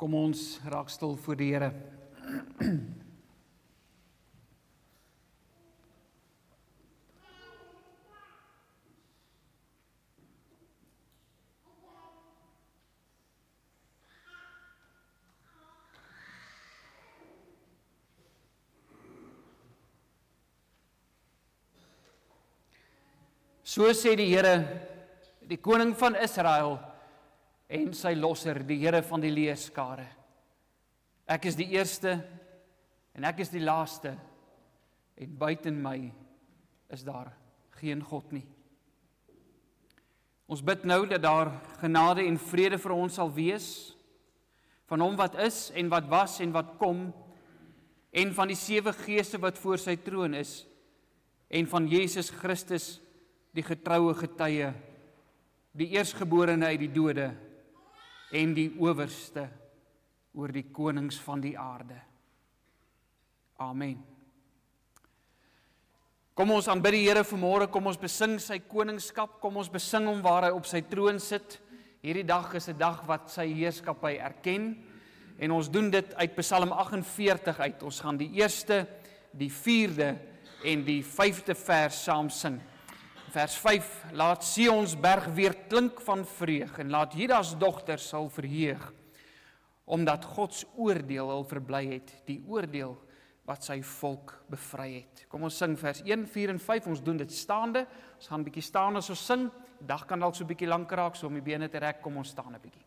Kom ons raak stil voor die Here. So sê die Here, die koning van Israel en sy losser, die Here van die leerskare. Ek is die eerste en ek is die laaste en buiten my is daar geen God nie. Ons bid nou dat daar genade en vrede vir ons sal wees, van hom wat is en wat was en wat kom, en van die 7 geeste wat voor sy troon is, en van Jesus Christus, die getroue getuie, die eerstgeborene uit die dode, en die owerste oor die konings van die aarde. Amen. Kom ons aanbid die Here vanmôre, kom ons besing sy koningskap, kom ons besing hom waar hy op sy troon sit. Hierdie dag is 'n dag wat sy heerskappy erken, en ons doen dit uit Psalm 48 uit. Ons gaan die 1ste, die 4de en die 5de vers saam sing. Vers 5, laat Sions berg weer klink van vreug, en laat Judas dogter sal verheug, omdat Gods oordeel hul verbly het, die oordeel wat sy volk bevry het. Kom ons sing vers 1, 4 en 5, ons doen dit staande, ons gaan 'n bietjie staan as ons sing, die dag kan dalk so 'n bietjie lank raak, so om die bene te rek, kom ons staan 'n bietjie.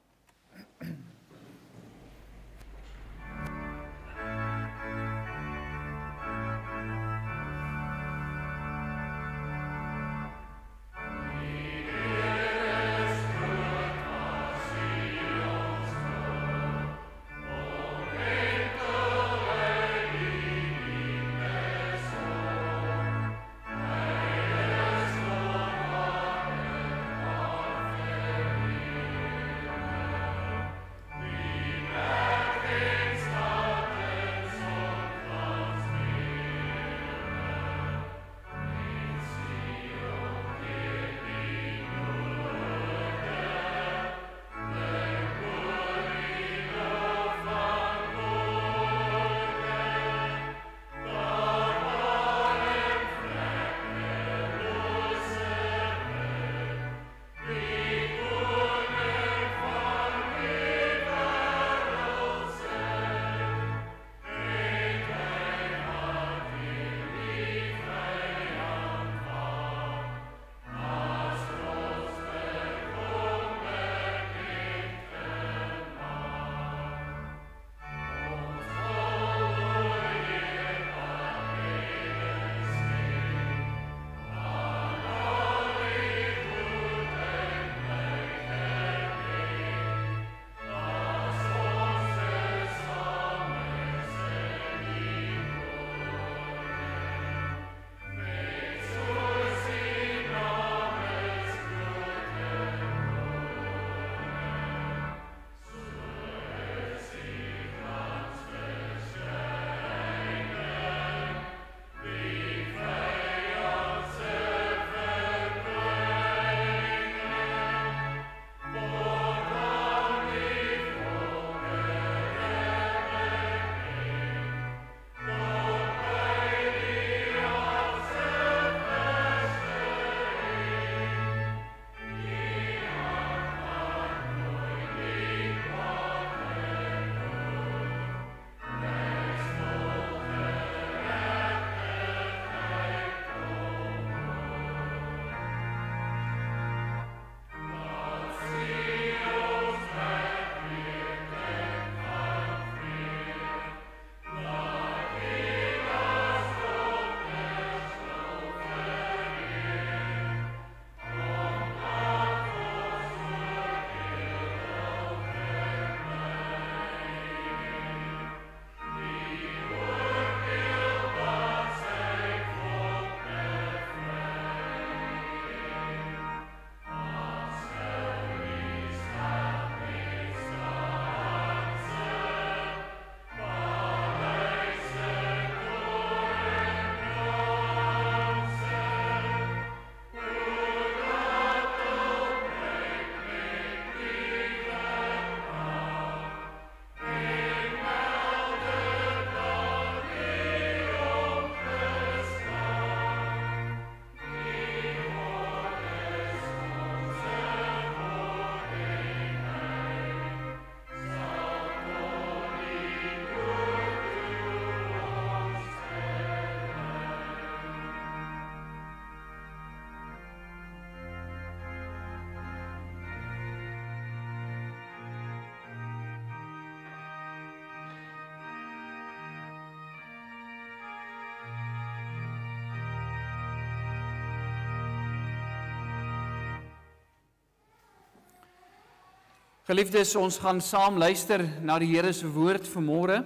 Geliefdes, ons gaan saam luister na die Here se woord vanmôre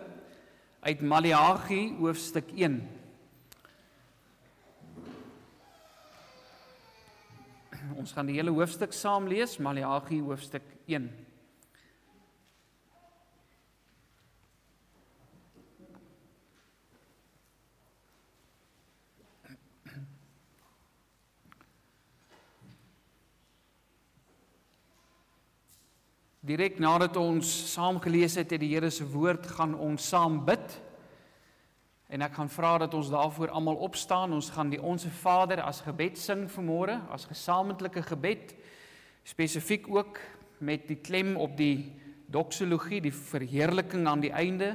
uit Maleagi hoofstuk 1. Ons gaan die hele hoofstuk saam lees, Maleagi hoofstuk 1. Direk nadat ons saam gelees het uit die Here se woord, gaan ons saam bid. En ek gaan vra dat ons daarvoor almal opstaan. Ons gaan die Onse Vader as gebed sing vanmôre, as gesamentlike gebed, spesifiek ook met die klem op die doxologie, die verheerliking aan die einde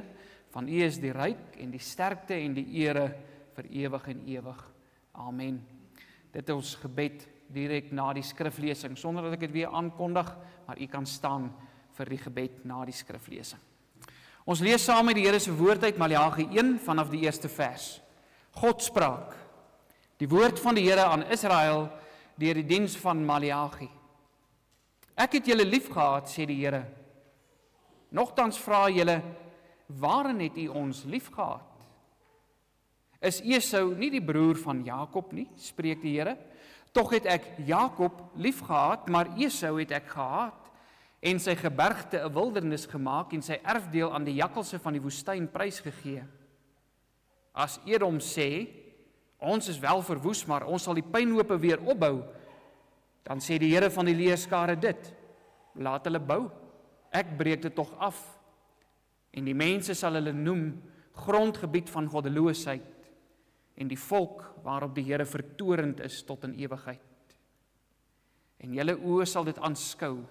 van U is die ryk en die sterkte en die ere vir ewig en ewig. Amen. Dit is ons gebed direk na die skriflesing, sonder dat ek dit weer aankondig, maar U kan staan vir die gebed na die skriflesing. Ons lees saam met die Here se woord uit Maleagi 1 vanaf die eerste vers. God spraak. Die woord van die Here aan Israel deur die diens van Maleagi. Ek het julle liefgehad, sê die Here. Nogtans vra julle, waarin het U ons liefgehad? Is Esau nie die broer van Jakob nie, spreek die Here? Tog het ek Jakob liefgehad, maar Esau het ek gehaat en sy gebergte 'n wildernis gemaak en sy erfdeel aan die jakkalse van die woestyn prysgegee. As Edom sê, ons is wel verwoes, maar ons sal die pynhope weer opbou, dan sê die Here van die leerskare dit, laat hulle bou, ek breek dit tog af, en die mense sal hulle noem grondgebied van goddeloosheid, en die volk waarop die Here vertorend is tot in ewigheid. En julle oë sal dit aanskou,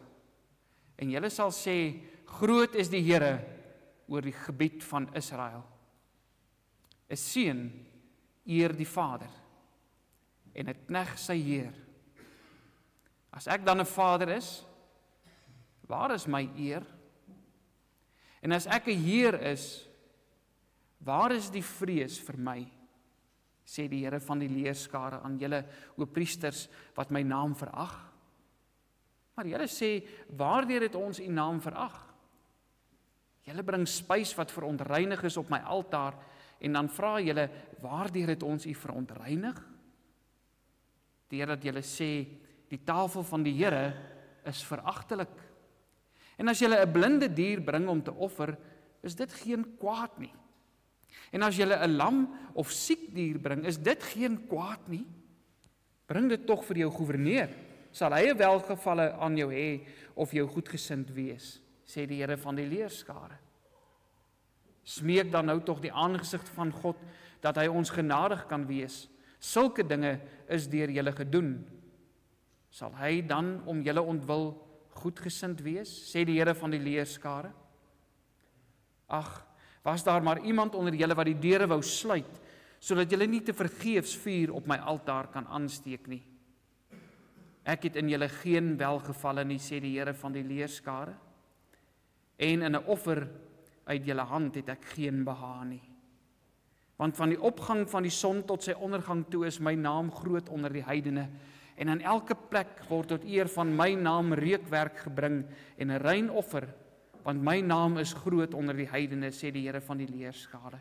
en julle sal sê, groot is die Here oor die gebied van Israel. 'n Seun eer die Vader, en 'n knegt sy Heer. As ek dan 'n vader is, waar is my eer? En as ek 'n Heer is, waar is die vrees vir my? Sê die Here van die leerskare aan julle, o priesters, wat my naam verag. Maar julle sê, waardeur het ons U naam verag? Julle bring spys wat verontreinig is op my altaar, en dan vra julle, waardeur het ons U verontreinig? Deurdat julle sê, die tafel van die Here is veragtelik. En as julle 'n blinde dier bring om te offer, is dit geen kwaad nie. En as julle 'n lam of siek dier bring, is dit geen kwaad nie. Bring dit tog vir jou goewerneur, sal hy 'n welgevalle aan jou hê of jou goedgesind wees, sê die Here van die leerskare. Smeek dan nou tog die aangesig van God, dat hy ons genadig kan wees. Sulke dinge is deur julle gedoen. Sal hy dan om julle ontwil goedgesind wees, sê die Here van die leerskare? Ag, was daar maar iemand onder julle wat die deure wou sluit, sodat julle nie te vergeefs vuur op my altaar kan aansteek nie. Ek het in julle geen welgevalle nie, sê die Here van die leerskare, en in 'n offer uit julle hand het ek geen behaag nie. Want van die opgang van die son tot sy ondergang toe is my naam groot onder die heidene, en aan elke plek word tot eer van my naam reukwerk gebring en 'n rein offer, want my naam is groot onder die heidene, sê die Here van die leerskare.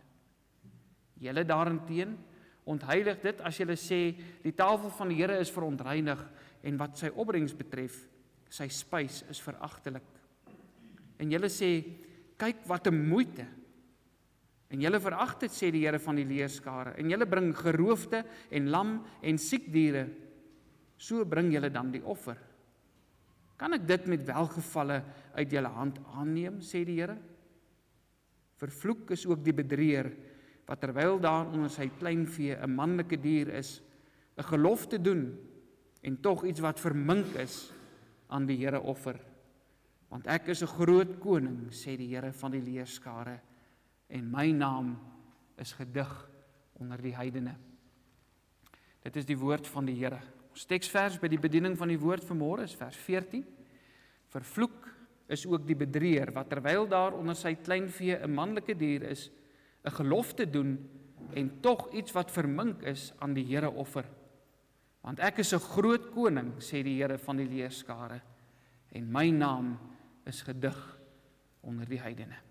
Julle daarenteen ontheilig dit as julle sê, die tafel van die Here is verontreinig, en wat sy opbrengs betref, sy spys is veragtelik. En julle sê, kyk wat 'n moeite. En julle verag dit, sê die Here van die leerskare, en julle bring geroofde en lam en siek diere, so bring julle dan die offer. Kan ek dit met welgevalle uit julle hand aanneem, sê die Here? Vervloek is ook die bedrieër, wat terwyl daar onder sy kleinvee 'n manlike dier is, 'n gelofte doen, en tog iets wat vermink is aan die Here offer. Want ek is 'n groot koning, sê die Here van die leerskare, en my naam is gedig onder die heidene. Dit is die woord van die Here. Ons teksvers by die bediening van die woord vanmôre is vers 14. Vervloek is ook die bedrieër, wat terwyl daar onder sy kleinvee 'n manlike dier is, 'n gelofte doen, en tog iets wat vermink is aan die Here offer. Want ek is 'n groot koning, sê die Here van die leerskare, en my naam is gedig onder die heidene.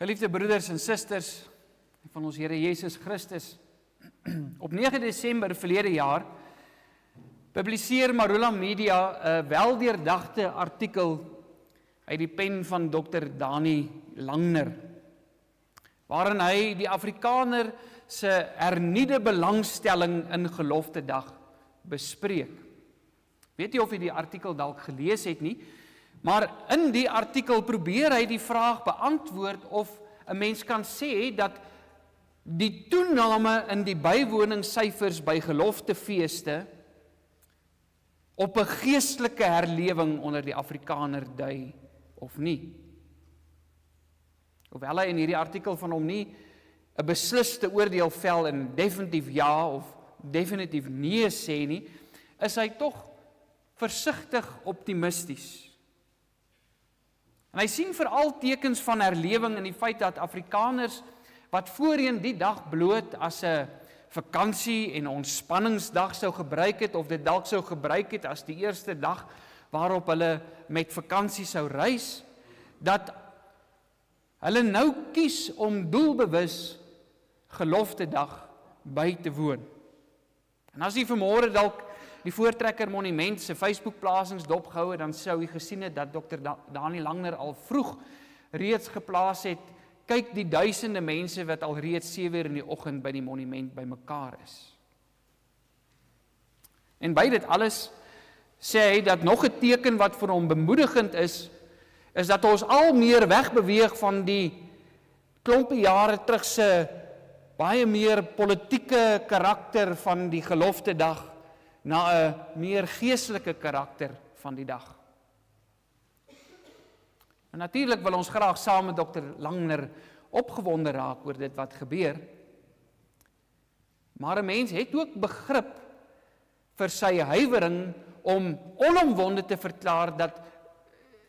Geliefde broeders en susters van ons Here Jesus Christus, op 9 Desember verlede jaar publiseer Marula Media 'n weldeurdagte artikel uit die pen van Dr. Dani Langner, waarin hy die Afrikaner se hernieude belangstelling in Geloftedag bespreek. Weet jy of jy die artikel dalk gelees het nie? Maar in die artikel probeer hy die vraag beantwoord of 'n mens kan sê dat die toename in die bywoningssyfers by geloftefeeste op 'n geestelike herlewing onder die Afrikaner dui of nie. Hoewel hy in hierdie artikel van hom nie 'n besliste oordeel vel en definitief ja of definitief nee sê nie, is hy tog versigtig optimisties. En hy sien veral tekens van herlewing in die feit dat Afrikaners wat voorheen die dag bloot as 'n vakansie en ontspanningsdag sou gebruik het, of dit dalk sou gebruik het as die eerste dag waarop hulle met vakansie sou reis, dat hulle nou kies om doelbewus Geloftedag by te woon. En as jy vanmôre dalk die Voortrekker Monument se Facebook-plasings dopgehou het, dan sou jy gesien het dat Dr. Dani Langner al vroeg reeds geplaas het, kyk die duisende mense wat al reeds 7:00 in die oggend by die monument bymekaar is. En by dit alles sê hy dat nog 'n teken wat vir hom bemoedigend is dat ons al meer wegbeweeg van die klompie jare terug se baie meer politieke karakter van die Geloftedag na 'n meer geestelike karakter van die dag. En natuurlik wil ons graag saam met Dr. Langner opgewonde raak oor dit wat gebeur. Maar 'n mens het ook begrip vir sy huiwering om onomwonde te verklaar dat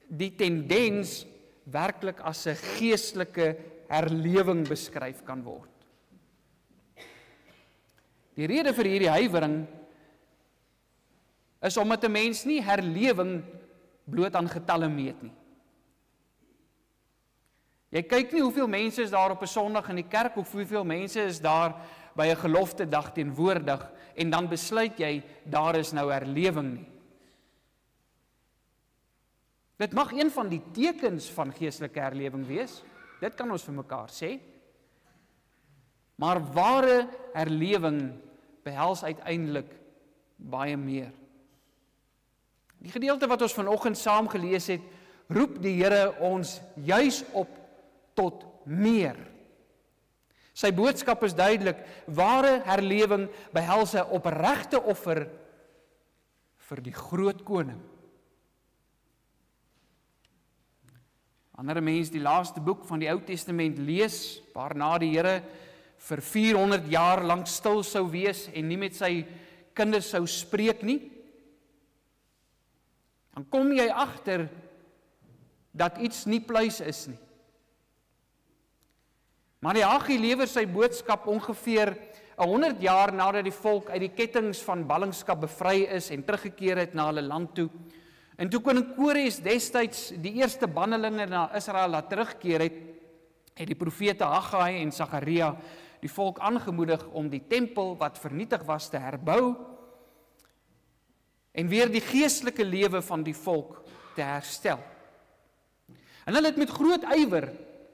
die tendens werklik as 'n geestelike herlewing beskryf kan word. Die rede vir hierdie huiwering is omdat 'n mens nie herlewing bloot aan getalle meet nie. Jy kyk nie hoeveel mense is daar op 'n Sondag in die kerk of hoeveel mense is daar by 'n gelofte dag teenwoordig en dan besluit jy daar is nou herlewing nie. Dit mag een van die tekens van geestelike herlewing wees. Dit kan ons vir mekaar sê. Maar ware herlewing behels uiteindelik baie meer. Die gedeelte wat ons vanoggend saam gelees het, roep die Here ons juis op tot meer. Sy boodskap is duidelik, ware herlewing behels 'n opregte offer vir die groot koning. Wanneer 'n mens die laaste boek van die Ou Testament lees, waarna die Here vir 400 jaar lank stil sou wees en nie met sy kinders sou spreek nie, dan kom jy agter dat iets nie pluis is nie. Maleagi lewer sy boodskap ongeveer 100 jaar nadat die volk uit die kettinge van ballingskap bevry is en teruggekeer het na hulle land toe. En toe koning Kores destyds die eerste bannelinge na Israel laat terugkeer het die profete Haggai en Sagaria die volk aangemoedig om die tempel wat vernietig was te herbou en weer die geestelike lewe van die volk te herstel. En hulle het met groot ywer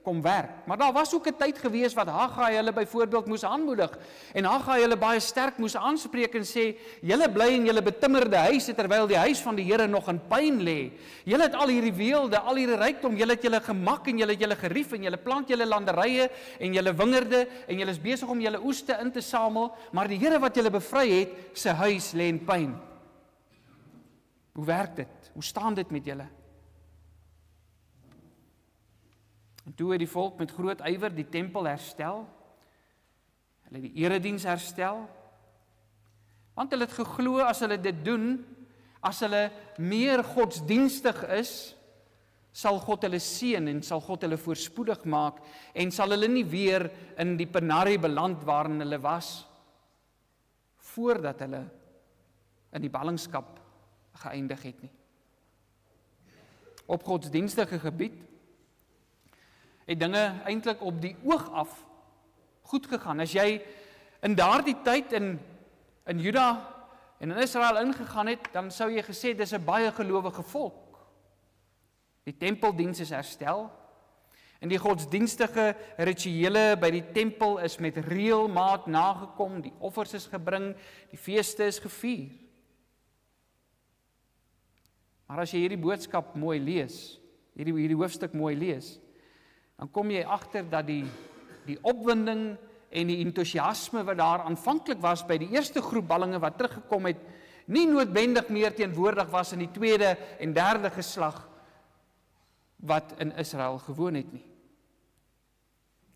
kom werk, maar daar was ook 'n tyd gewees wat Haggai hulle byvoorbeeld moes aanmoedig en Haggai hulle baie sterk moes aanspreek en sê, julle bly in julle betimmerde huise terwyl die huis van die Here nog in pyn lê. Julle het al hierdie weelde, al hierdie rykdom, julle het julle gemak en julle het julle gerief en julle plant julle landerye en julle wingerde en julle is besig om julle oeste in te samel, maar die Here wat julle bevry het, sy huis lê in pyn. Hoe werk dit? Hoe staan dit met julle? En toe het die volk met groot ywer die tempel herstel, hulle die erediens herstel, want hulle het geglo as hulle dit doen, as hulle meer godsdienstig is, sal God hulle seën en sal God hulle voorspoedig maak en sal hulle nie weer in die penarie beland waarin hulle was, voordat hulle in die ballingskap geëindig het nie. Op godsdienstige gebied het dinge eintlik op die oog af goed gegaan. As jy in daardie tyd in Juda en in Israel ingegaan het, dan sou jy gesê dis 'n baie gelowige volk. Die tempeldiens is herstel en die godsdienstige rituele by die tempel is met reëlmaat nagekom, die offers is gebring, die feeste is gevier. Maar as jy hierdie boodskap mooi lees, hierdie hoofstuk mooi lees, dan kom jy agter dat die opwinding en die entoesiasme wat daar aanvanklik was by die eerste groep ballinge wat teruggekom het, nie noodwendig meer teenwoordig was in die tweede en derde geslag wat in Israel gewoon het nie.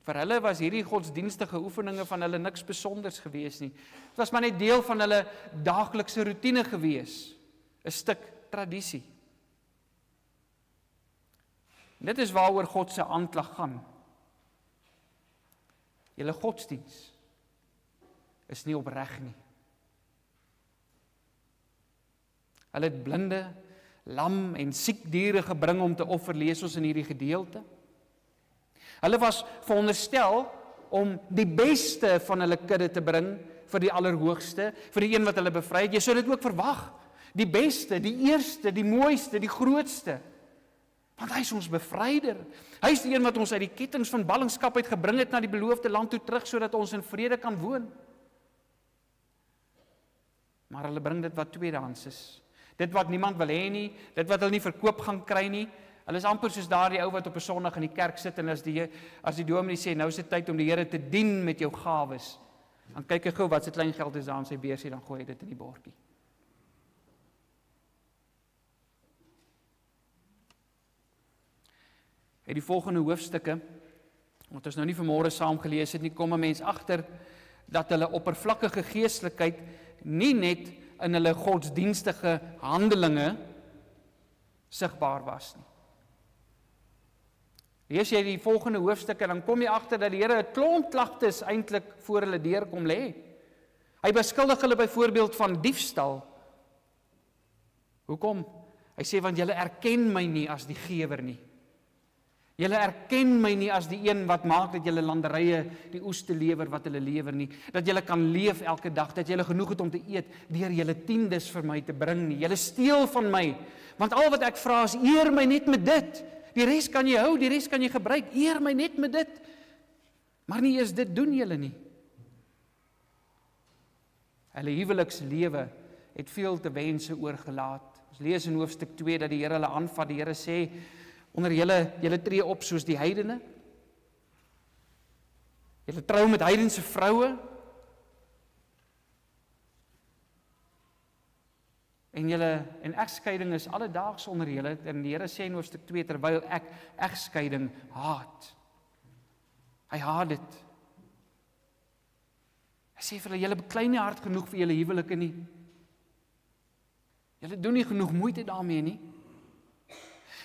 Vir hulle was hierdie godsdienstige oefeninge van hulle niks besonders gewees nie. Dit was maar net deel van hulle daaglikse roetine gewees, 'n stuk tradisie. Dit is waaroor God se aanklag gaan. Julle godsdiens is nie opreg nie. Hulle het blinde, lam en siek diere gebring om te offer, lees ons in hierdie gedeelte. Hulle was veronderstel om die beste van hulle kudde te bring vir die Allerhoogste, vir die een wat hulle bevry het. Jy sou dit ook verwag. Die beste, die eerste, die mooiste, die grootste. Want hy is ons bevryder. Hy is die een wat ons uit die kettinge van ballingskap uitgebring het na die beloofde land toe terug, sodat ons in vrede kan woon. Maar hulle bring dit wat tweedehands is. Dit wat niemand wil hê nie, dit wat hulle nie verkoop gaan kry nie. Hulle is amper soos daardie ou wat op 'n Sondag in die kerk sit en as die dominee sê, nou is dit tyd om die Here te dien met jou gawes. Dan kyk hy gou wat se klein geld is daar in sy beursie, dan gooi hy dit in die bordjie. uit die volgende hoofstukke, wat ons nou nie vanmôre saam gelees het nie, kom 'n mens agter dat hulle oppervlakkige geestelikheid nie net in hulle godsdienstige handelinge sigbaar was nie. Lees jy die volgende hoofstukke, dan kom jy agter dat die Here 'n klomp klagtes eintlik voor hulle deur kom lê. Hy beskuldig hulle byvoorbeeld van diefstal. Hoekom? Hy sê, want julle erken my nie as die gewer nie. Julle erken my nie as die een wat maak dat julle landerye die oes te lewer wat hulle lewer nie. Dat julle kan leef elke dag, dat julle genoeg het om te eet, deur julle tiendes vir my te bring nie. Julle steel van my, want al wat ek vra is, eer my net met dit. Die res kan jy hou, die res kan jy gebruik, eer my net met dit. Maar nie eens dit doen julle nie. Hulle huwelikslewe het veel te wense oorgelaat. Ons lees in hoofstuk 2 dat die Here hulle aanvat. Die Here sê, onder julle tree op soos die heidene. Julle trou met heidense vroue. En egskeiding is alledaags onder julle. En die Here sê in hoofstuk 2, terwyl ek egskeiding haat. Hy haat dit. Hy sê vir hulle, julle beklei nie hard genoeg vir julle huwelike nie. Julle doen nie genoeg moeite daarmee nie.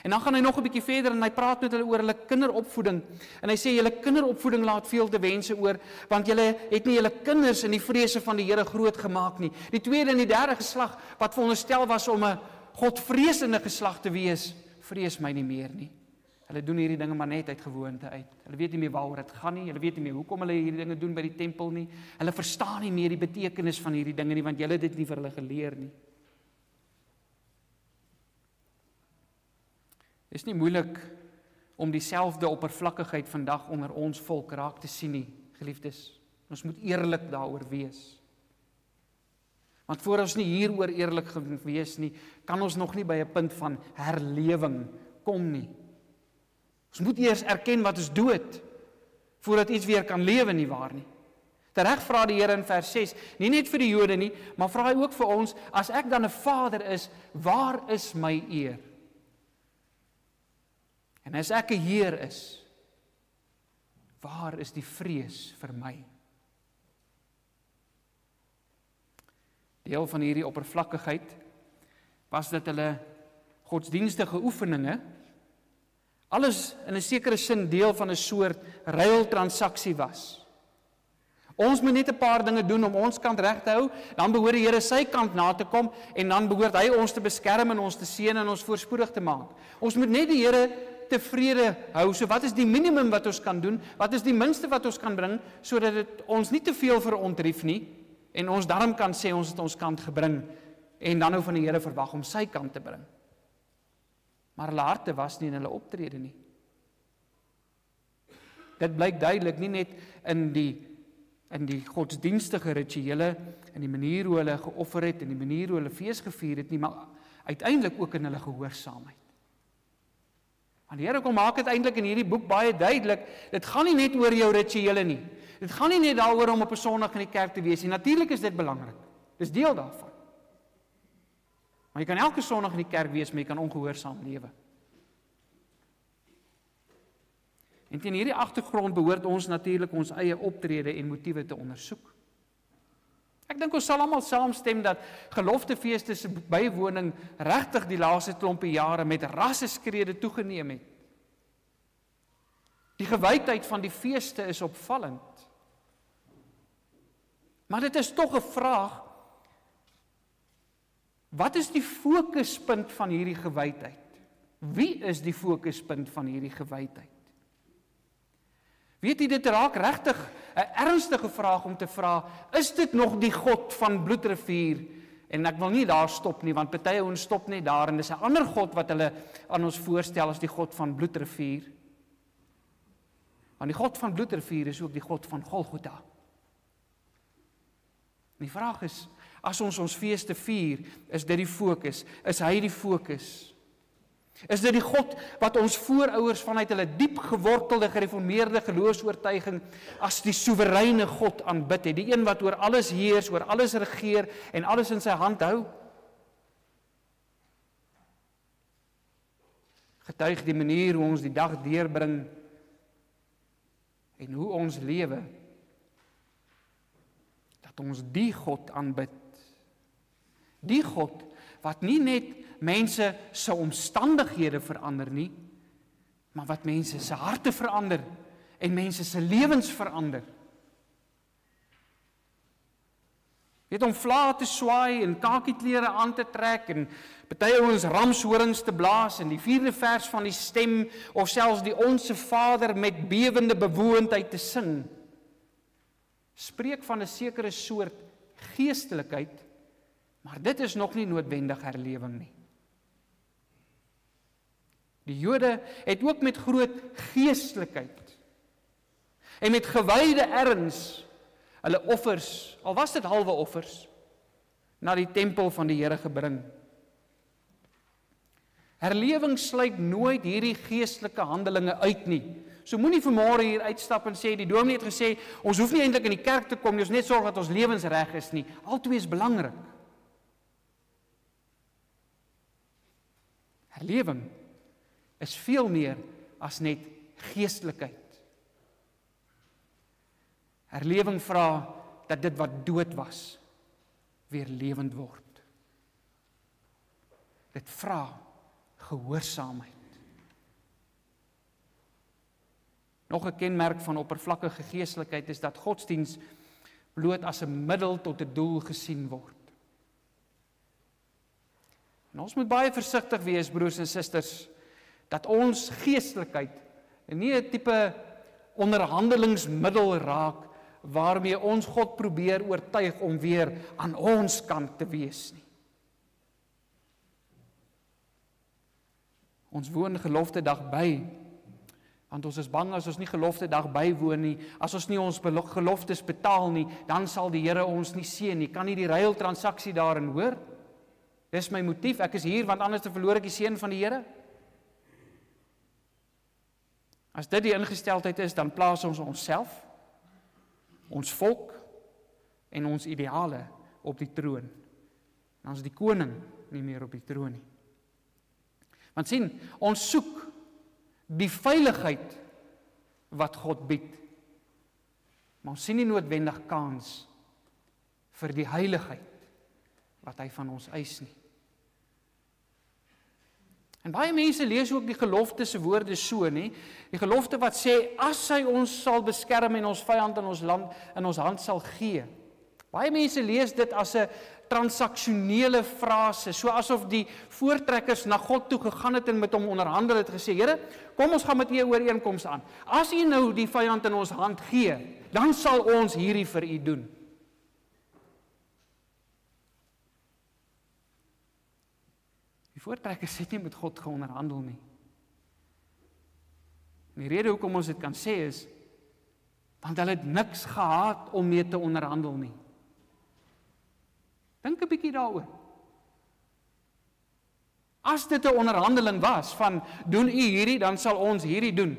En dan gaan hy nog 'n bietjie verder en hy praat met hulle oor hulle kinderopvoeding. En hy sê, julle kinderopvoeding laat veel te wense oor, want julle het nie julle kinders in die vrese van die Here groot gemaak nie. Die tweede en die derde geslag, wat veronderstel was om 'n godvreesende geslag te wees, vrees my nie meer nie. Hulle doen hierdie dinge maar net uit gewoonte uit. Hulle weet nie meer waaroor dit gaan nie. Hulle weet nie meer hoekom hulle hierdie dinge doen by die tempel nie. Hulle verstaan nie meer die betekenis van hierdie dinge nie, want julle het dit nie vir hulle geleer nie. Dit is nie moeilik om dieselfde oppervlakkigheid vandag onder ons volk raak te sien nie, geliefdes. Ons moet eerlik daaroor wees. Want voor ons nie hieroor eerlik gewees nie, kan ons nog nie by 'n punt van herlewing kom nie. Ons moet eers erken wat ons dood, voordat iets weer kan lewe nie waar nie. Tereg vra die Here in vers 6, nie net vir die Jode nie, maar vra hy ook vir ons, as ek dan 'n vader is, waar is my eer? En as ek 'n Heer is, waar is die vrees vir my? Deel van hierdie oppervlakkigheid was dat hulle godsdienstige oefeninge alles in 'n sekere sin deel van 'n soort ruiltransaksie was. Ons moet net 'n paar dinge doen om ons kant reg te hou, dan behoort die Here sy kant na te kom en dan behoort hy ons te beskerm en ons te seën en ons voorspoedig te maak. Ons moet net die Here tevrede hou. So wat is die minimum wat ons kan doen? Wat is die minste wat ons kan bring sodat dit ons nie te veel verontrief nie en ons daarom kan sê ons het ons kant gebring en dan nou van die Here verwag om sy kant te bring. Maar hulle harte was nie in hulle optrede nie. Dit blyk duidelik nie net in die godsdienstige rituele, in die manier hoe hulle geoffer het, in die manier hoe hulle fees gevier het nie, maar uiteindelik ook in hulle gehoorsaamheid. Want die Here kom maak dit eintlik in hierdie boek baie duidelik, dit gaan nie net oor jou rituele nie. Dit gaan nie net daaroor om op 'n Sondag in die kerk te wees nie. Natuurlik is dit belangrik. Dis deel daarvan. Maar jy kan elke Sondag in die kerk wees, maar jy kan ongehoorsaam lewe. En teen hierdie agtergrond behoort ons natuurlik ons eie optrede en motiewe te ondersoek. Ek dink ons sal almal saamstem dat geloftefeeste se bywoning regtig die laaste klompie jare met rasseskrede toegeneem het. Die gewydheid van die feeste is opvallend. Maar dit is tog 'n vraag, wat is die fokuspunt van hierdie gewydheid? Wie is die fokuspunt van hierdie gewydheid? Weet jy, dit raak regtig 'n ernstige vraag om te vra, is dit nog die God van Bloedrivier? En ek wil nie daar stop nie, want party ouens stop net daar, en dis 'n ander God wat hulle aan ons voorstel as die God van Bloedrivier. Want die God van Bloedrivier is ook die God van Golgotha. En die vraag is, as ons feeste vier, is dit die fokus? Is hy die fokus? Is dit die God wat ons voorouers vanuit hulle diep gewortelde gereformeerde geloofsoortuiging as die soewereine God aanbid het, die een wat oor alles heers, oor alles regeer en alles in sy hand hou? getuig die manier hoe ons die dag deurbring en hoe ons lewe, dat ons die God aanbid. Die God wat nie net mense se omstandighede verander nie, maar wat mense se harte verander en mense se lewens verander. Weet om vlae te swaai en kakieklere aan te trek en party ouens ramshorings te blaas en die 4de vers van die stem of selfs die Onse Vader met bewende bewoondheid te sing, spreek van 'n sekere soort geestelikheid, maar dit is nog nie noodwendig herlewing nie. Die Jode het ook met groot geestelikheid en met gewyde erns hulle offers, al was dit halwe offers, na die tempel van die Here gebring. Herlewing sluit nooit hierdie geestelike handelinge uit nie. So moenie vanmôre hier uitstap en sê, die dominee het gesê, ons hoef nie eintlik in die kerk te kom nie, ons net sorg dat ons lewens reg is nie. Albei is belangrik. Herlewing is veel meer as net geestelikheid. Herlewing vra dat dit wat dood was, weer lewend word. Dit vra gehoorsaamheid. Nog 'n kenmerk van oppervlakkige geestelikheid is dat godsdiens bloot as 'n middel tot 'n doel gesien word. En ons moet baie versigtig wees, broers en susters, dat ons geestelikheid nie 'n tipe onderhandelingsmiddel raak waarmee ons God probeer oortuig om weer aan ons kant te wees nie. Ons woon gelofte dag by, want ons is bang as ons nie gelofte dag bywoon nie, as ons nie ons geloftes betaal nie, dan sal die Here ons nie seën nie. Kan nie die ruil transaksie daarin hoor? Dis my motief, ek is hier want anders te verloor ek die seën van die Here. As dit die ingesteldheid is, dan plaas ons onsself, ons volk en ons ideale op die troon. Dan is die koning nie meer op die troon nie. Want sien, ons soek die veiligheid wat God bied. Maar ons sien nie noodwendig kans vir die heiligheid wat hy van ons eis nie. En baie mense lees ook die gelofte se woorde so, nie? Die gelofte wat sê, as hy ons sal beskerm en ons vyand in ons land in ons hand sal gee. Baie mense lees dit as 'n transaksionele frase, so asof die voortrekkers na God toe gegaan het en met hom onderhandel het gesê, Here, kom ons gaan met U 'n ooreenkoms aan. As U nou die vyand in ons hand gee, dan sal ons hierdie vir U doen. Die voortrekkers het nie met God geonderhandel nie. En die rede hoekom ons dit kan sê is, want hulle het niks gehad om mee te onderhandel nie. Dink 'n bietjie daaroor. As dit 'n onderhandeling was van, doen U hierdie, dan sal ons hierdie doen.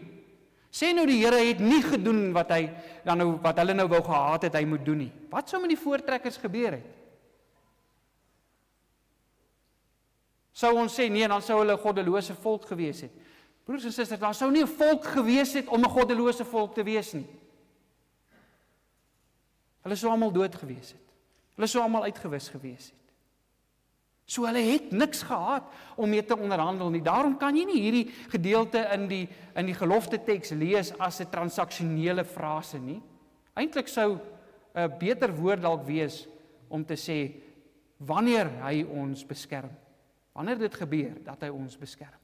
Sê nou die Here het nie gedoen wat hulle nou wou gehad het hy moet doen nie. Wat sou met die voortrekkers gebeur het? Sou ons sê, nee, dan sou hulle 'n goddelose volk gewees het. Broers en susters, daar sou nie 'n volk gewees het om 'n goddelose volk te wees nie. Hulle sou almal dood gewees het. Hulle sou almal uitgewis gewees het. So hulle het niks gehad om mee te onderhandel nie. Daarom kan jy nie hierdie gedeelte in die gelofte teks lees as 'n transaksionele frase nie. Eintlik sou 'n beter woord dalk wees om te sê, wanneer hy ons beskerm. Wanneer dit gebeur, dat hy ons beskerm.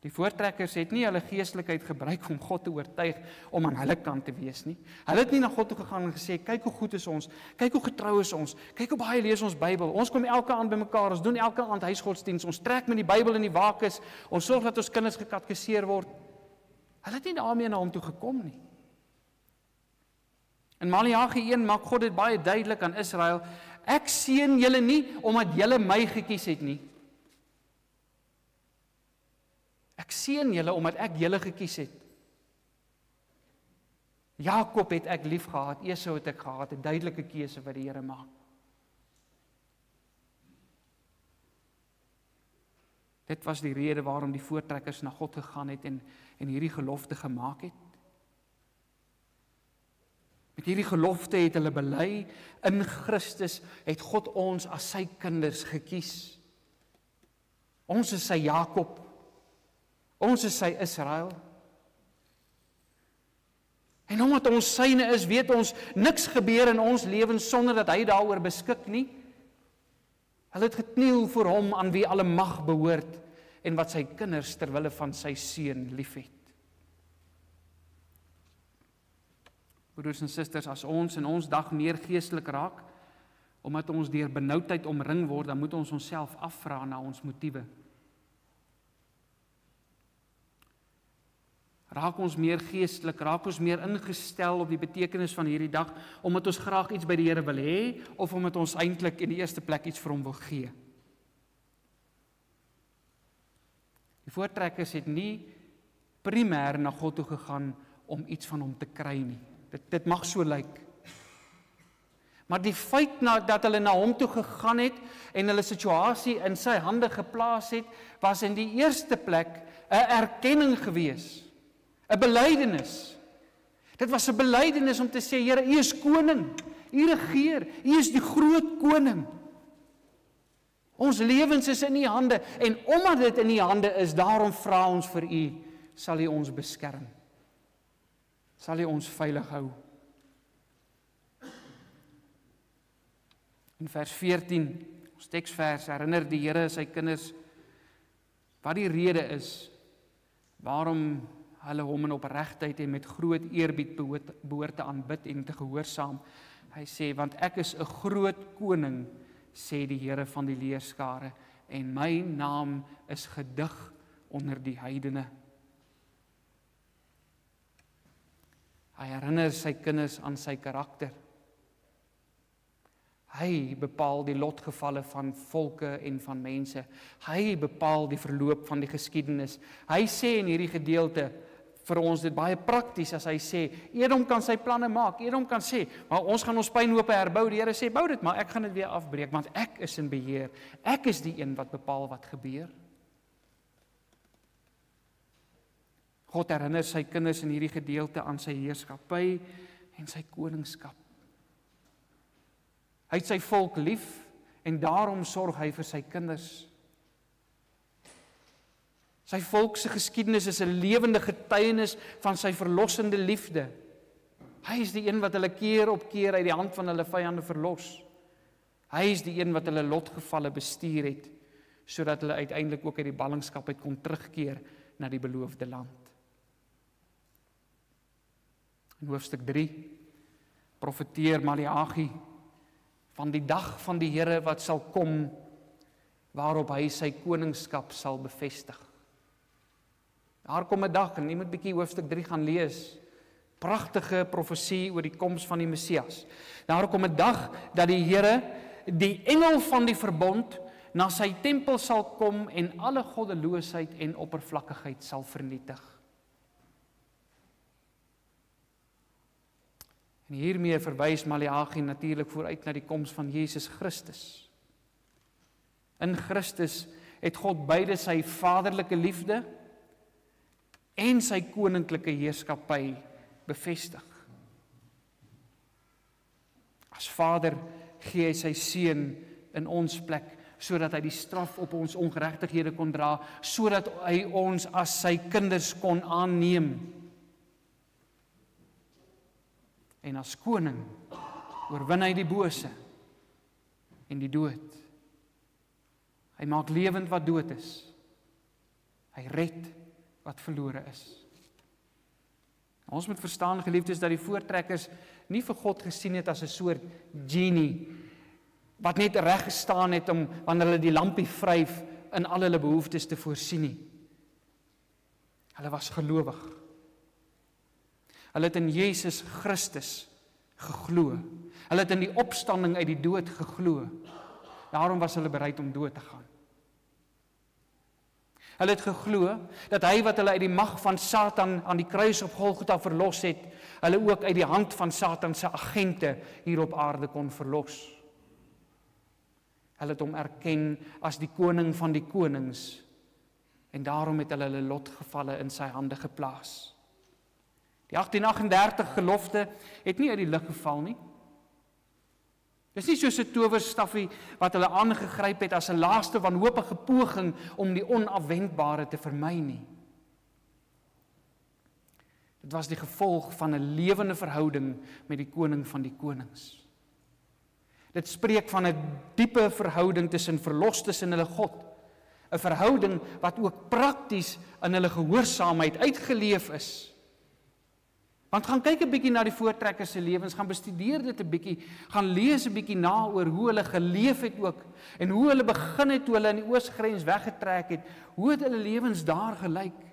Die voortrekkers het nie hulle geestelikheid gebruik om God te oortuig om aan hulle kant te wees nie. Hulle het nie na God toe gegaan en gesê, kyk hoe goed is ons, kyk hoe getrou is ons, kyk hoe baie lees ons Bybel, ons kom elke aand bymekaar, ons doen elke aand huisgodsdiens, ons trek met die Bybel in die wakes, ons sorg dat ons kinders gekatkeseer word. Hulle het nie daarmee na hom toe gekom nie. In Maleagi 1 maak God dit baie duidelik aan Israel, ek seën julle nie omdat julle my gekies het nie. Ek seën julle omdat ek julle gekies het. Jakob het ek lief gehad, Esau het ek gehaat, 'n duidelike keuse wat die Here maak. Dit was die rede waarom die voortrekkers na God gegaan het en hierdie gelofte gemaak het. Met hierdie gelofte het hulle bely, in Christus het God ons as sy kinders gekies. Ons is sy Jakob, ons is sy Israel. En omdat ons syne is, weet ons, niks gebeur in ons lewens sonder dat hy daaroor beskik nie. Hulle het gekniel voor hom aan wie alle mag behoort en wat sy kinders ter wille van sy seun liefhet. Broers en susters, as ons in ons dag meer geestelik raak, omdat ons deur benoudheid omring word, dan moet ons onsself afvra na ons motiewe. Raak ons meer geestelik, raak ons meer ingestel op die betekenis van hierdie dag, omdat ons graag iets by die Here wil hê, of omdat ons eintlik in die eerste plek iets vir hom wil gee. Die voortrekkers het nie primêr na God toe gegaan om iets van hom te kry nie. Dit mag so lyk. Maar die feit dat hulle na hom toe gegaan het en hulle situasie in sy hande geplaas het, was in die eerste plek 'n erkenning gewees. 'n Belydenis. Dit was 'n belydenis om te sê, Here, U is koning, U regeer, U is die groot koning. Ons lewens is in U hande, en omdat dit in U hande is, daarom vra ons vir U, sal U ons beskerm. Sal U ons veilig hou. In vers 14, ons teksvers, herinner die Here sy kinders wat die rede is waarom hulle hom in opregtheid en met groot eerbied behoort te aanbid en te gehoorsaam. Hy sê, want ek is 'n groot koning, sê die Here van die leerskare, en my naam is gedig onder die heidene. Hy herinner sy kinders aan sy karakter. Hy bepaal die lotgevalle van volke en van mense. Hy bepaal die verloop van die geskiedenis. Hy sê in hierdie gedeelte vir ons dit baie prakties as hy sê, Edom kan sy planne maak, Edom kan sê, maar ons gaan ons pynhope herbou. Die Here sê, bou dit, maar ek gaan dit weer afbreek, want ek is in beheer. Ek is die een wat bepaal wat gebeur. God herinner sy kinders in hierdie gedeelte aan sy heerskappy en sy koningskap. Hy het sy volk lief en daarom sorg hy vir sy kinders. Sy volk se geskiedenis is 'n lewende getuienis van sy verlossende liefde. Hy is die een wat hulle keer op keer uit die hand van hulle vyande verlos. Hy is die een wat hulle lotgevalle bestuur het, sodat hulle uiteindelik ook uit die ballingskap uit kon terugkeer na die beloofde land. In hoofstuk 3 profeteer Maleagi van die dag van die Here wat sal kom, waarop hy sy koningskap sal bevestig. Daar kom 'n dag, en jy moet bietjie hoofstuk 3 gaan lees, pragtige profesie oor die koms van die Messias. Daar kom 'n dag dat die Here, die engel van die verbond, na sy tempel sal kom en alle goddeloosheid en oppervlakkigheid sal vernietig. En hiermee verwys Maleagi natuurlik vooruit na die koms van Jesus Christus. In Christus het God beide sy vaderlike liefde en sy koninklike heerskappy bevestig. As Vader gee hy sy seun in ons plek, sodat hy die straf op ons ongeregtighede kon dra, sodat hy ons as sy kinders kon aanneem. En as koning oorwin hy die bose en die dood. Hy maak lewend wat dood is. Hy red wat verlore is. Ons moet verstaan, geliefdes, dat die voortrekkers nie vir God gesien het as 'n soort genie, wat net reg gestaan het om, wanneer hulle die lampie vryf, in al hulle behoeftes te voorsien nie. Hulle was gelowig. Hulle het in Jesus Christus geglo. Hulle het in die opstanding uit die dood geglo. Daarom was hulle bereid om dood te gaan. Hulle het geglo dat hy wat hulle uit die mag van Satan aan die kruis op Golgotha verlos het, hulle ook uit die hand van Satan se agente hier op aarde kon verlos. Hulle het hom erken as die koning van die konings En daarom het hulle lotgevalle in sy hande geplaas. Die 1838 gelofte het nie uit die lug geval nie. Dis nie soos 'n towerstafie wat hulle aangegryp het as 'n laaste wanhopige poging om die onafwendbare te vermy nie. Dit was die gevolg van 'n lewende verhouding met die koning van die konings. Dit spreek van 'n diepe verhouding tussen verlosters en hulle God. 'n Verhouding wat ook prakties in hulle gehoorsaamheid uitgeleef is. Want gaan kyk 'n bietjie na die voortrekkers se lewens, gaan bestudeer dit 'n bietjie, gaan lees 'n bietjie na oor hoe hulle geleef het ook, en hoe hulle begin het toe hulle in die oosgrens weggetrek het, hoe het hulle lewens daar gelyk.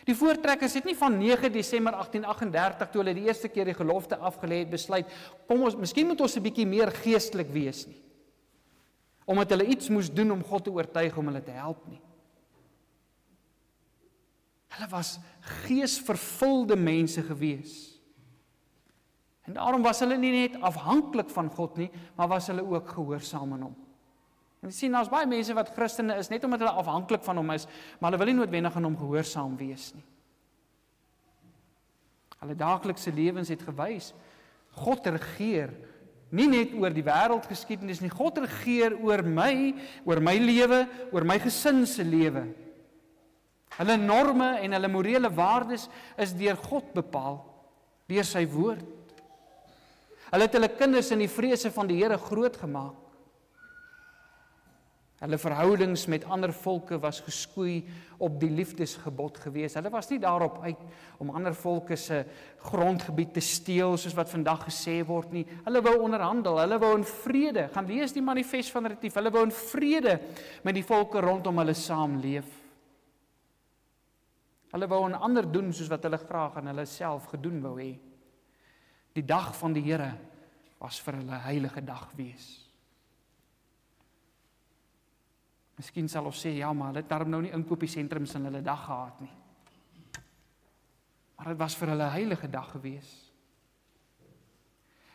Die voortrekkers het nie van 9 Desember 1838, toe hulle die eerste keer die gelofte afgelê het, besluit, miskien moet ons 'n bietjie meer geestelik wees nie. Omdat hulle iets moes doen om God te oortuig om hulle te help nie. Hulle was geesvervulde mense gewees. En daarom was hulle nie net afhanklik van God nie, maar was hulle ook gehoorsaam aan hom. En jy sien, daar's baie mense wat Christene is, net omdat hulle afhanklik van hom is, maar hulle wil nie noodwendig aan hom gehoorsaam wees nie. Hulle daaglikse lewens het gewys, God regeer, nie net oor die wêreldgeskiedenis nie, God regeer oor my lewe, oor my gesin se lewe. Hulle norme en hulle morele waardes is deur God bepaal, deur sy woord. Hulle het hulle kinders in die vrese van die Here groot gemaak. Hulle verhoudings met ander volke was geskoei op die liefdesgebod gewees. Hulle was nie daarop uit om ander volke se grondgebied te steel, soos wat vandag gesê word nie. Hulle wou onderhandel, hulle wou in vrede, gaan lees die manifest van Retief, hulle wou in vrede met die volke rondom hulle saamleef. Hulle wou aan ander doen soos wat hulle graag aan hulle self gedoen wou hê. Die dag van die Here was vir hulle 'n heilige dag wees. Miskien sal ons sê, ja, maar hulle het daarom nou nie inkopiesentrums in hulle dag gehad nie. Maar dit was vir hulle 'n heilige dag gewees.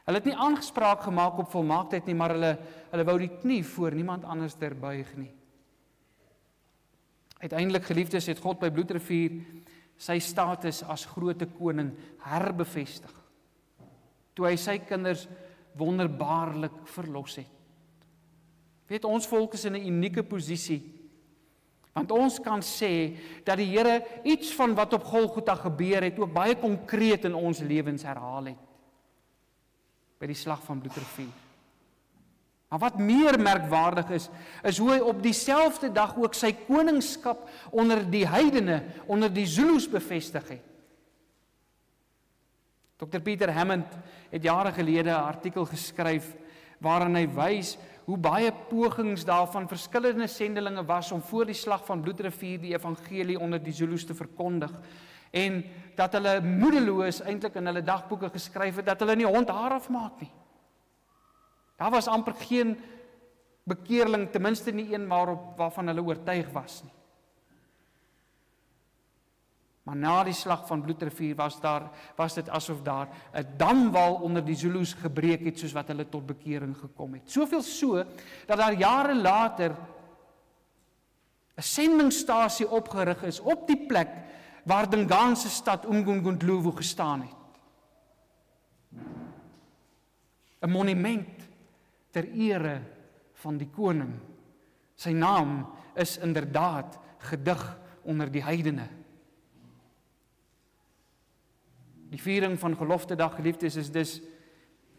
Hulle het nie aangespraak gemaak op volmaaktheid nie, maar hulle wou die knie voor niemand anders terbuig nie. Uiteindelik, geliefdes, het God by Bloedrivier sy status as grote koning herbevestig, toe hy sy kinders wonderbaarlik verlos het. Weet, ons volk is in 'n unieke posisie, want ons kan sê dat die Here iets van wat op Golgotha gebeur het, ook baie konkreet in ons lewens herhaal het, by die slag van Bloedrivier. Maar wat meer merkwaardig is hoe hy op dieselfde dag ook sy koningskap onder die heidene, onder die Zulus bevestig het. Dr. Peter Hammond het jare gelede 'n artikel geskryf waarin hy wys hoe baie pogings daar van verskillende sendelinge was om voor die slag van Bloedrivier die evangelie onder die Zulus te verkondig, en dat hulle moedeloos eintlik in hulle dagboeke geskryf het dat hulle nie hond haar afmaak nie. Daar was amper geen bekeerling, ten minste nie een waarvan hulle oortuig was nie. Maar na die slag van Bloedrivier was dit asof daar 'n damwal onder die Zulus gebreek het, soos wat hulle tot bekering gekom het. Soveel so, dat daar jare later 'n sendingstasie opgerig is op die plek waar Dingaan se stad Umgungundlovu gestaan het. 'n monument ter ere van die koning. Sy naam is inderdaad gedig onder die heidene. Die viering van Geloftedag, geliefdes, is dus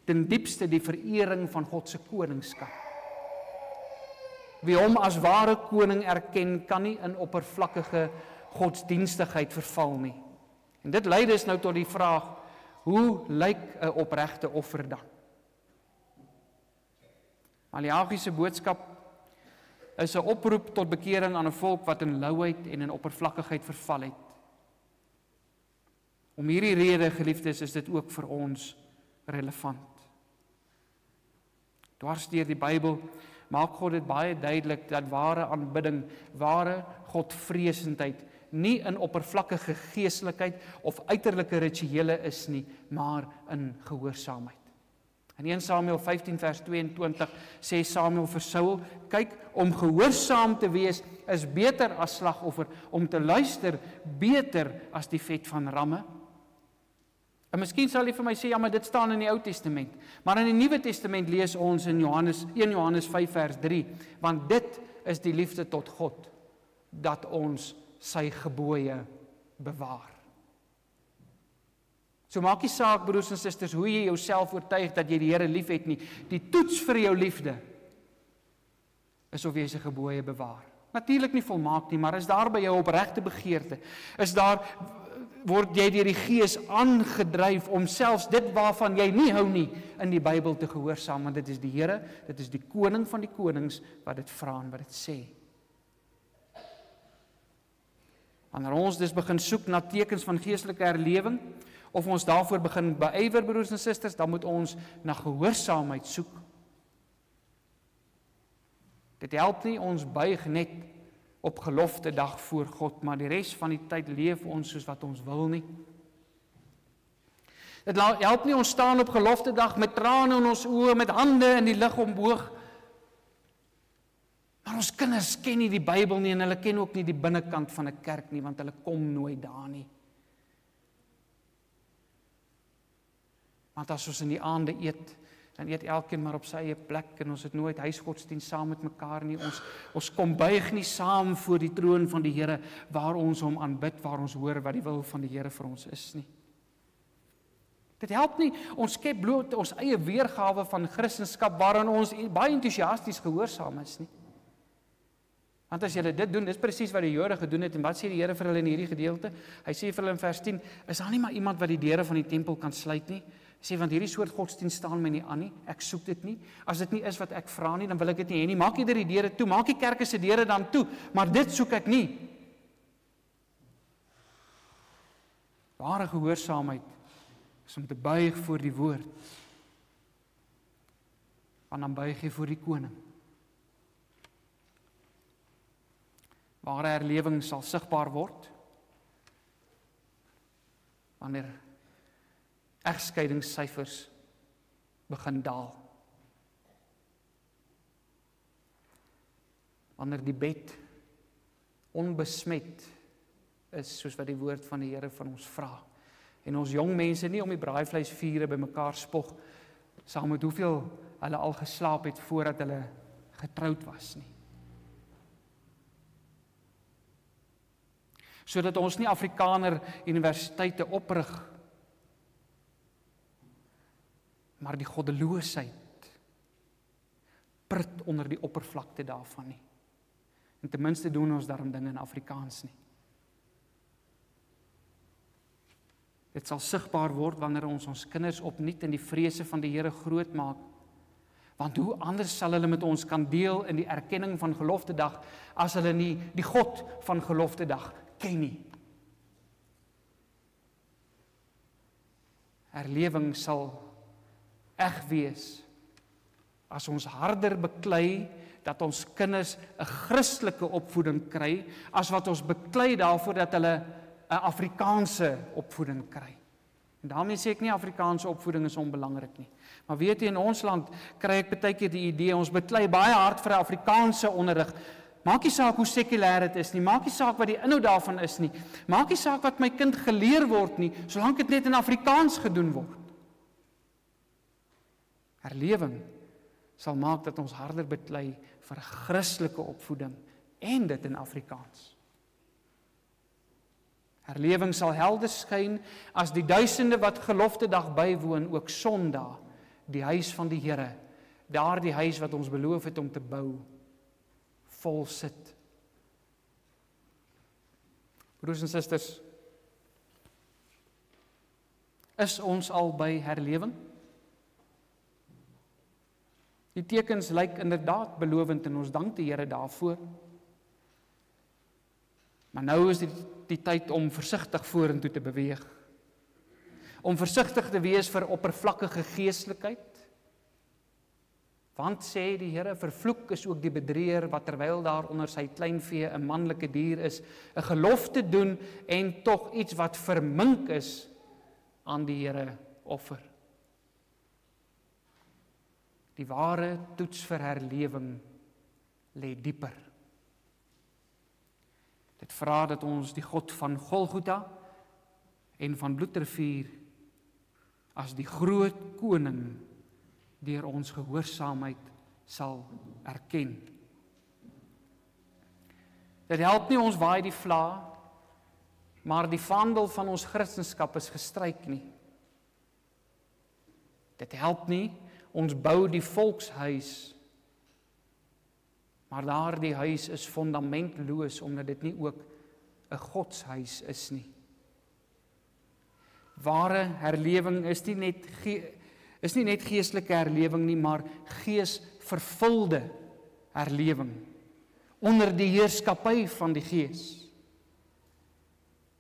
ten diepste die verering van God se koningskap. Wie hom as ware koning erken, kan nie in oppervlakkige godsdienstigheid verval nie. En dit lei dus nou tot die vraag, hoe lyk 'n opregte offer dan? Maleagi se boodskap is 'n oproep tot bekering aan 'n volk wat in louheid en in oppervlakkigheid verval het. Om hierdie rede, geliefdes, is dit ook vir ons relevant. Dwars deur die Bybel maak God dit baie duidelik dat ware aanbidding, ware Godvreesendheid nie in oppervlakkige geestelikheid of uiterlike rituele is nie, maar in gehoorsaamheid. In 1 Samuel 15 vers 22 sê Samuel vir Saul, kyk, om gehoorsaam te wees is beter as slagoffer, om te luister beter as die vet van ramme. En miskien sal jy vir my sê, ja, maar dit staan in die Ou Testament. Maar in die Nuwe Testament lees ons in 1 Johannes 5 vers 3, want dit is die liefde tot God, dat ons sy gebooie bewaar. So maak nie saak, broers en susters, hoe jy jouself oortuig dat jy die Here lief het nie. Die toets vir jou liefde is of jy sy gebooie bewaar. Natuurlik nie volmaak nie, maar is daar by jou opregte begeerte? Word jy deur die Gees aangedryf om selfs dit waarvan jy nie hou nie in die Bybel te gehoorsaam, want dit is die Here, dit is die koning van die konings wat dit vra en wat dit sê. Wanneer ons dus begin soek na tekens van geestelike herlewing, of ons daarvoor begin beywer, broers en susters, dan moet ons na gehoorsaamheid soek. Dit help nie, ons buig net op gelofte dag voor God, maar die res van die tyd leef ons soos wat ons wil nie. Dit help nie, ons staan op gelofte dag met trane in ons oë, met hande in die lug omhoog. Maar ons kinders ken nie die Bybel nie, en hulle ken ook nie die binnekant van 'n kerk nie, want hulle kom nooit daar nie. Want as ons in die aande eet, dan eet elkeen maar op sy eie plek, en ons het nooit huisgodsdienst saam met mekaar nie. Ons kom buig nie saam voor die troon van die Here, waar ons hom aanbid, waar ons hoor wat die wil van die Here vir ons is nie. Dit help nie, ons skep bloot ons eie weergawe van Christendom, waarin ons baie entoesiasties gehoorsaam is nie. Want as julle dit doen, dis presies wat die Jode gedoen het, en wat sê die Here vir hulle in hierdie gedeelte? Hy sê vir hulle in vers 10, is daar nie maar iemand wat die deure van die tempel kan sluit nie? Hy sê, want hierdie soort godsdienst staan my nie aan nie, ek soek dit nie, as dit nie is wat ek vra nie, dan wil ek dit nie hê nie, maak ieder die deure toe, maak die kerke se deure dan toe, maar dit soek ek nie. Ware gehoorsaamheid is om te buig voor die woord, want dan buig jy voor die koning. Ware herlewing sal sigbaar word, wanneer egskeidingssyfers begin daal. Wanneer die bed onbesmet is, soos wat die woord van die Here van ons vra. En ons jong mense nie om die braaivleisvure by mekaar spog, saam met hoeveel hulle al geslaap het voordat hulle getroud was nie. Sodat ons nie Afrikaner universiteite oprig, maar die goddeloosheid prut onder die oppervlakte daarvan nie. En ten minste doen ons daarom dinge in Afrikaans nie. Dit sal sigbaar word wanneer ons kinders opnuut in die vrese van die Here groot maak. Want hoe anders sal hulle met ons kan deel in die erkenning van geloftedag, as hulle nie die God van geloftedag ken nie. Herlewing sal eg wees as ons harder beklei dat ons kinders 'n Christelike opvoeding kry, as wat ons beklei daarvoor dat hulle 'n Afrikaanse opvoeding kry. En daarmee sê ek nie Afrikaanse opvoeding is onbelangrik nie. Maar weet jy, in ons land kry ek baie keer die idee, ons beklei baie hard vir 'n Afrikaanse onderrig. Maak nie saak hoe sekulêr dit is nie, maak nie saak wat die inhoud daarvan is nie, maak nie saak wat my kind geleer word nie, solank dit net in Afrikaans gedoen word. Herlewing sal maak dat ons harder beklei vir 'n Christelike opvoeding en dit in Afrikaans. Herlewing sal helder skyn as die duisende wat geloftedag bywoon ook Sondag, die huis van die Here, daardie huis wat ons beloof het om te bou, vol sit. Broers en susters, is ons al by herlewing? Die tekens lyk inderdaad belovend en ons dank die Here daarvoor. Maar nou is dit die tyd om versigtig vorentoe te beweeg. Om versigtig te wees vir oppervlakkige geestelikheid. Want sê die Here, vervloek is ook die bedrieër wat terwyl daar onder sy kleinvee 'n manlike dier is, 'n gelofte doen en tog iets wat vermink is aan die Here offer. Die ware toets vir herlewing lê dieper. Dit vra dat ons die God van Golgotha en van Bloedrivier as die groot koning deur ons gehoorsaamheid sal erken. Dit help nie ons waai die vla, maar die vaandel van ons Christendom is gestryk nie. Dit help nie, ons bou die volkshuis, maar daardie huis is fundamentloos, omdat dit nie ook 'n godshuis is nie. Ware herlewing is nie net geestelike herlewing nie, maar geesvervulde herlewing, onder die heerskappy van die Gees.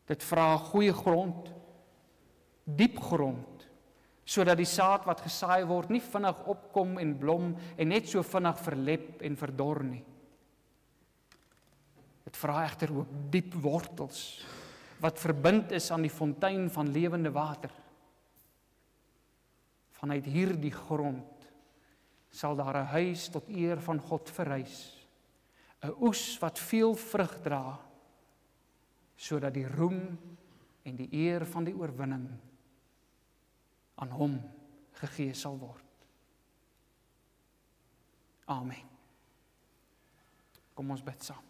Dit vra goeie grond, diep grond, sodat die saad wat gesaai word nie vinnig opkom en blom en net so vinnig verlep en verdor nie. Dit vra egter ook diep wortels, wat verbind is aan die fontein van lewende water. Vanuit hierdie grond sal daar 'n huis tot eer van God verrys, 'n oes wat veel vrug dra, sodat die roem en die eer van die oorwinning aan hom gegee sal word. Amen. Kom ons bid saam.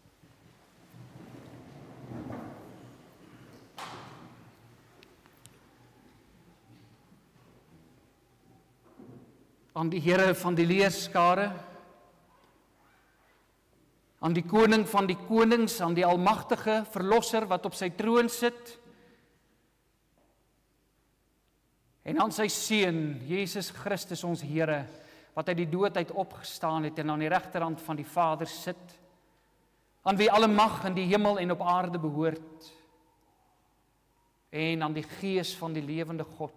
Aan die Here van die leerskare, aan die koning van die konings, aan die almagtige verlosser wat op sy troon sit, en aan sy seun, Jesus Christus ons Here, wat uit die dood uit opgestaan het en aan die regterhand van die Vader sit, aan wie alle mag in die hemel en op aarde behoort, en aan die Gees van die lewende God,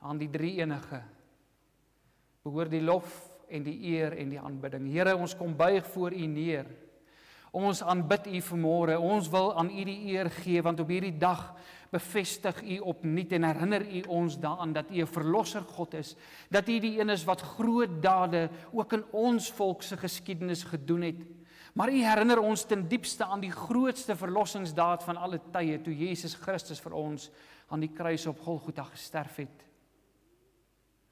aan die drie-enige, behoort die lof en die eer en die aanbidding. Here, ons kom buig voor U neer. Ons aanbid U vanmôre. Ons wil aan U die eer gee, want op hierdie dag bevestig U opnuut en herinner U ons daaraan dat U 'n verlosser God is, dat U die een is wat groot dade ook in ons volk se geskiedenis gedoen het. Maar U herinner ons ten diepste aan die grootste verlossingsdaad van alle tye, toe Jesus Christus vir ons aan die kruis op Golgotha gesterf het,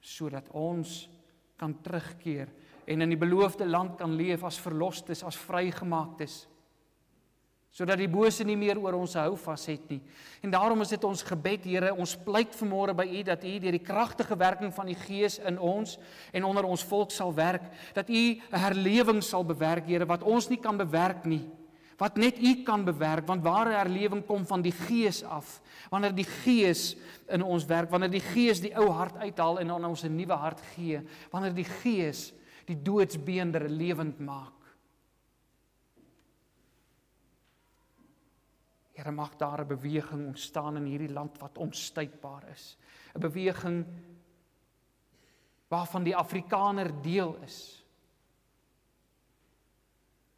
sodat ons kan terugkeer en in die beloofde land kan leef as verlostes, as vrygemaaktes, sodat die bose nie meer oor ons houvas het nie. En daarom is dit ons gebed, Here, ons pleit vanmôre by U, dat U deur die kragtige werking van die Gees in ons en onder ons volk sal werk, dat U 'n herlewing sal bewerk, Here, wat ons nie kan bewerk nie, wat net U kan bewerk, want ware herlewing kom van die Gees af, wanneer die Gees in ons werk, wanneer die Gees die ou hart uithaal en aan ons 'n nuwe hart gee, wanneer die Gees die doodsbeender lewend maak. Here, mag daar 'n beweging ontstaan in hierdie land wat onstuitbaar is. 'n Beweging waarvan die Afrikaner deel is,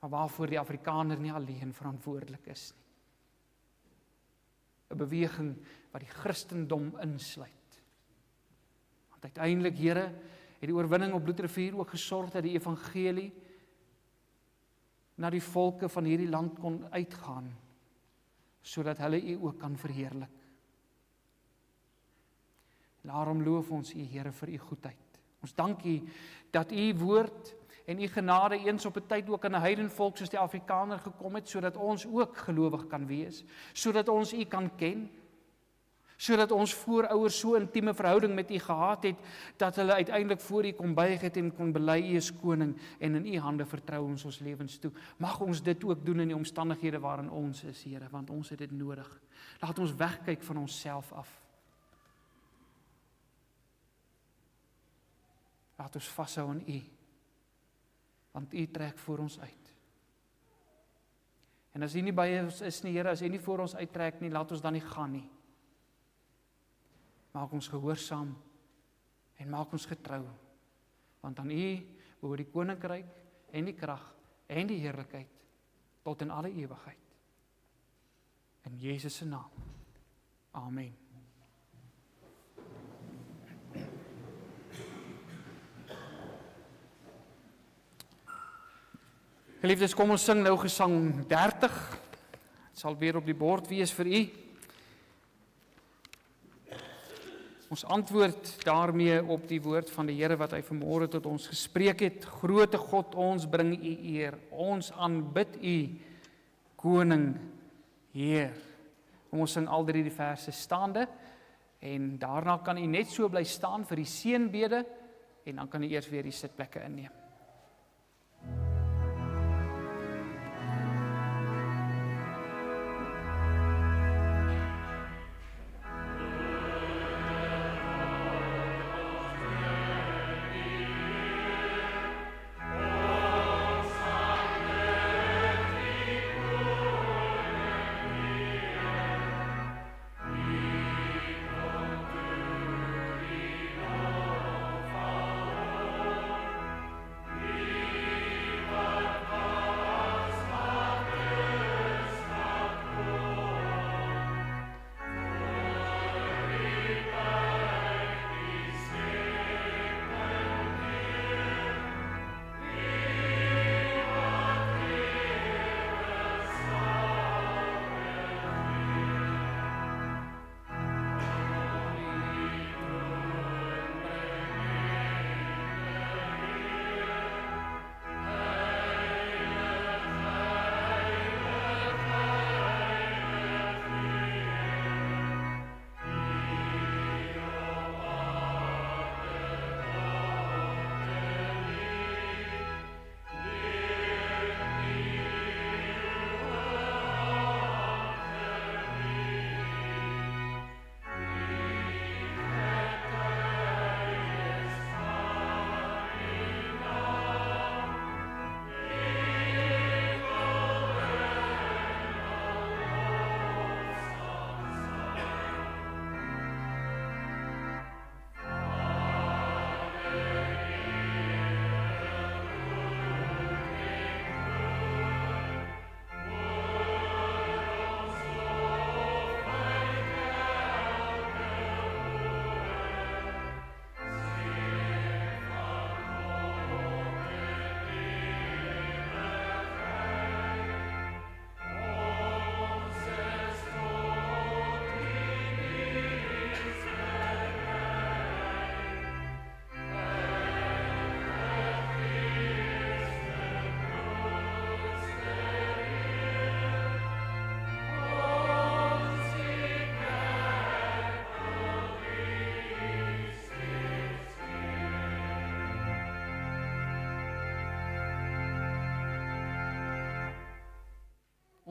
maar waarvoor die Afrikaner nie alleen verantwoordelik is nie. 'n Beweging wat die Christendom insluit. Want uiteindelik, Here, het die oorwinning op Bloedrivier ook gesorg dat die evangelie na die volke van hierdie land kon uitgaan, sodat hulle U ook kan verheerlik. Daarom loof ons U, Here, vir U goedheid. Ons dank U dat U woord en U genade eens op 'n tyd ook aan 'n heidenvolk soos die Afrikaner gekom het, sodat ons ook gelowig kan wees, sodat ons U kan ken, sodat ons voorouers so intieme verhouding met U gehad het, dat hulle uiteindelik voor U kon buig het en kon bely U is koning, en in U hande vertrou ons lewens toe. Mag ons dit ook doen in die omstandighede waarin ons is, Here, want ons het dit nodig. Laat ons wegkyk van onsself af. Laat ons vashou aan U, want U trek voor ons uit. En as U nie by ons is nie, Here, as U nie voor ons uittrek nie, laat ons dan nie gaan nie. Maak ons gehoorsaam en maak ons getrou, want aan U behoort die koninkryk en die krag en die heerlikheid tot in alle ewigheid. In Jesus se naam. Amen. Geliefdes, kom ons sing nou gesang 30. Het sal weer op die bord wees vir u. Ons antwoord daarmee op die woord van die Here wat hy vanmôre tot ons gespreek het. Grote God, ons bring u eer. Ons aanbid u, Koning, Heer. Ons sing al drie die verse staande en daarna kan u net so bly staan vir die seënbede en dan kan u eers weer die sitplekke inneem.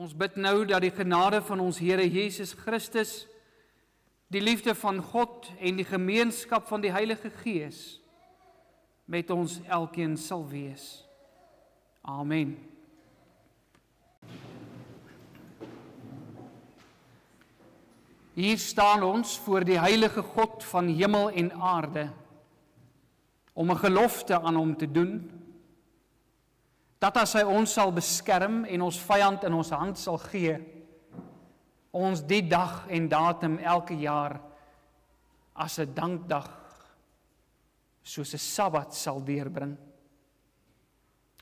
Ons bid nou dat die genade van ons Here Jesus Christus, die liefde van God en die gemeenskap van die Heilige Gees met ons elkeen sal wees. Amen. Hier staan ons voor die heilige God van hemel en aarde, om 'n gelofte aan hom te doen, dat as hy ons sal beskerm en ons vyand in ons hand sal gee, ons die dag en datum elke jaar as 'n dankdag, soos 'n Sabbat sal deurbring.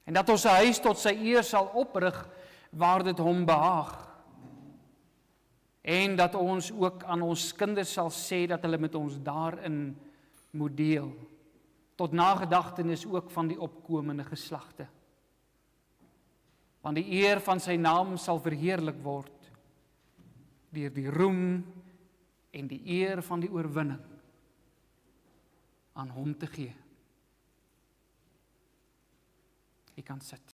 En dat ons 'n huis tot sy eer sal oprig, waar dit hom behaag. En dat ons ook aan ons kinders sal sê, dat hulle met ons daarin moet deel, tot nagedagtenis ook van die opkomende geslagte. Want die eer van sy naam sal verheerlik word, deur die roem en die eer van die oorwinning aan hom te gee. Jy kan sit.